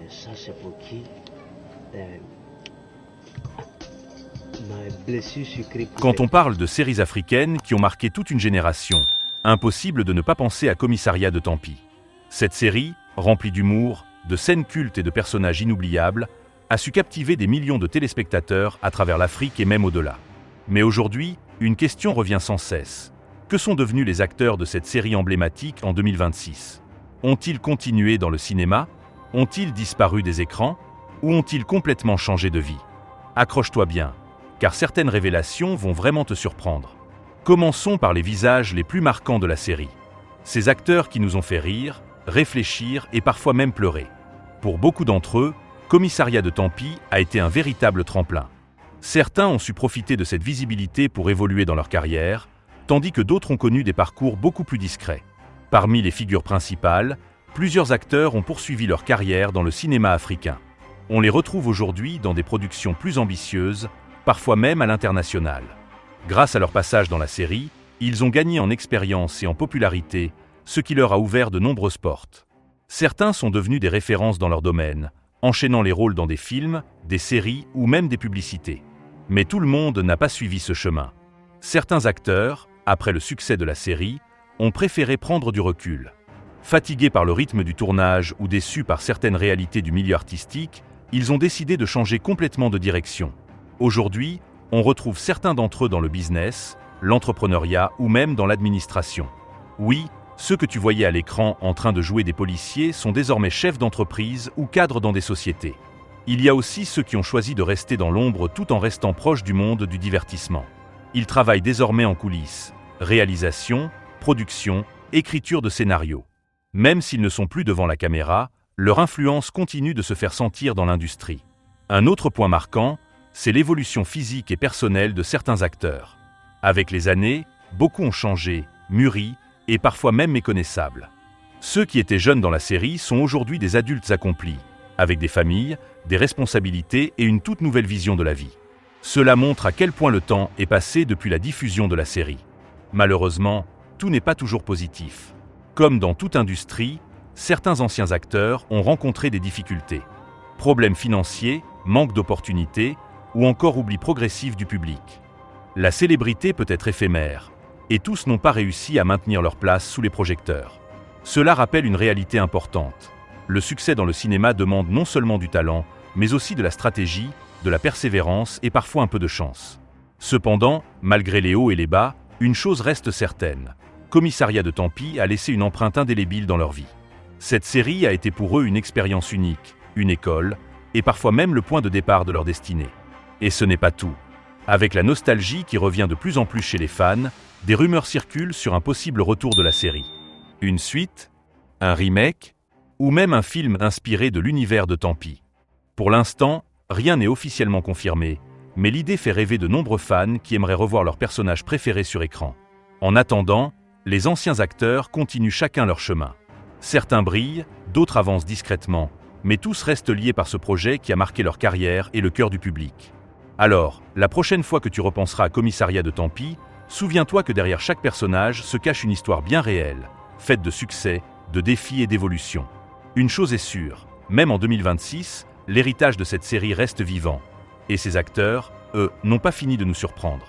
Ça, c'est pour qui? Ma blessure sucrée. Quand on parle de séries africaines qui ont marqué toute une génération, impossible de ne pas penser à Commissariat de Tampi. Cette série, remplie d'humour, de scènes cultes et de personnages inoubliables, a su captiver des millions de téléspectateurs à travers l'Afrique et même au-delà. Mais aujourd'hui, une question revient sans cesse. Que sont devenus les acteurs de cette série emblématique en 2026? Ont-ils continué dans le cinéma? Ont-ils disparu des écrans? Ou ont-ils complètement changé de vie? Accroche-toi bien, car certaines révélations vont vraiment te surprendre. Commençons par les visages les plus marquants de la série. Ces acteurs qui nous ont fait rire, réfléchir et parfois même pleurer. Pour beaucoup d'entre eux, Commissariat de Tampi a été un véritable tremplin. Certains ont su profiter de cette visibilité pour évoluer dans leur carrière, tandis que d'autres ont connu des parcours beaucoup plus discrets. Parmi les figures principales, plusieurs acteurs ont poursuivi leur carrière dans le cinéma africain. On les retrouve aujourd'hui dans des productions plus ambitieuses, parfois même à l'international. Grâce à leur passage dans la série, ils ont gagné en expérience et en popularité, ce qui leur a ouvert de nombreuses portes. Certains sont devenus des références dans leur domaine, enchaînant les rôles dans des films, des séries ou même des publicités. Mais tout le monde n'a pas suivi ce chemin. Certains acteurs, après le succès de la série, ont préféré prendre du recul. Fatigués par le rythme du tournage ou déçus par certaines réalités du milieu artistique, ils ont décidé de changer complètement de direction. Aujourd'hui, on retrouve certains d'entre eux dans le business, l'entrepreneuriat ou même dans l'administration. Oui, ceux que tu voyais à l'écran en train de jouer des policiers sont désormais chefs d'entreprise ou cadres dans des sociétés. Il y a aussi ceux qui ont choisi de rester dans l'ombre tout en restant proches du monde du divertissement. Ils travaillent désormais en coulisses, réalisation, production, écriture de scénarios. Même s'ils ne sont plus devant la caméra, leur influence continue de se faire sentir dans l'industrie. Un autre point marquant, c'est l'évolution physique et personnelle de certains acteurs. Avec les années, beaucoup ont changé, mûri et parfois même méconnaissables. Ceux qui étaient jeunes dans la série sont aujourd'hui des adultes accomplis, avec des familles, des responsabilités et une toute nouvelle vision de la vie. Cela montre à quel point le temps est passé depuis la diffusion de la série. Malheureusement, tout n'est pas toujours positif. Comme dans toute industrie, certains anciens acteurs ont rencontré des difficultés. Problèmes financiers, manque d'opportunités ou encore oubli progressif du public. La célébrité peut être éphémère, et tous n'ont pas réussi à maintenir leur place sous les projecteurs. Cela rappelle une réalité importante. Le succès dans le cinéma demande non seulement du talent, mais aussi de la stratégie, de la persévérance et parfois un peu de chance. Cependant, malgré les hauts et les bas, une chose reste certaine. Commissariat de Tampi a laissé une empreinte indélébile dans leur vie. Cette série a été pour eux une expérience unique, une école, et parfois même le point de départ de leur destinée. Et ce n'est pas tout. Avec la nostalgie qui revient de plus en plus chez les fans, des rumeurs circulent sur un possible retour de la série. Une suite, un remake, ou même un film inspiré de l'univers de Tampi. Pour l'instant, rien n'est officiellement confirmé, mais l'idée fait rêver de nombreux fans qui aimeraient revoir leurs personnages préférés sur écran. En attendant, les anciens acteurs continuent chacun leur chemin. Certains brillent, d'autres avancent discrètement, mais tous restent liés par ce projet qui a marqué leur carrière et le cœur du public. Alors, la prochaine fois que tu repenseras à Commissariat de Tampi, souviens-toi que derrière chaque personnage se cache une histoire bien réelle, faite de succès, de défis et d'évolution. Une chose est sûre, même en 2026, l'héritage de cette série reste vivant. Et ces acteurs, eux, n'ont pas fini de nous surprendre.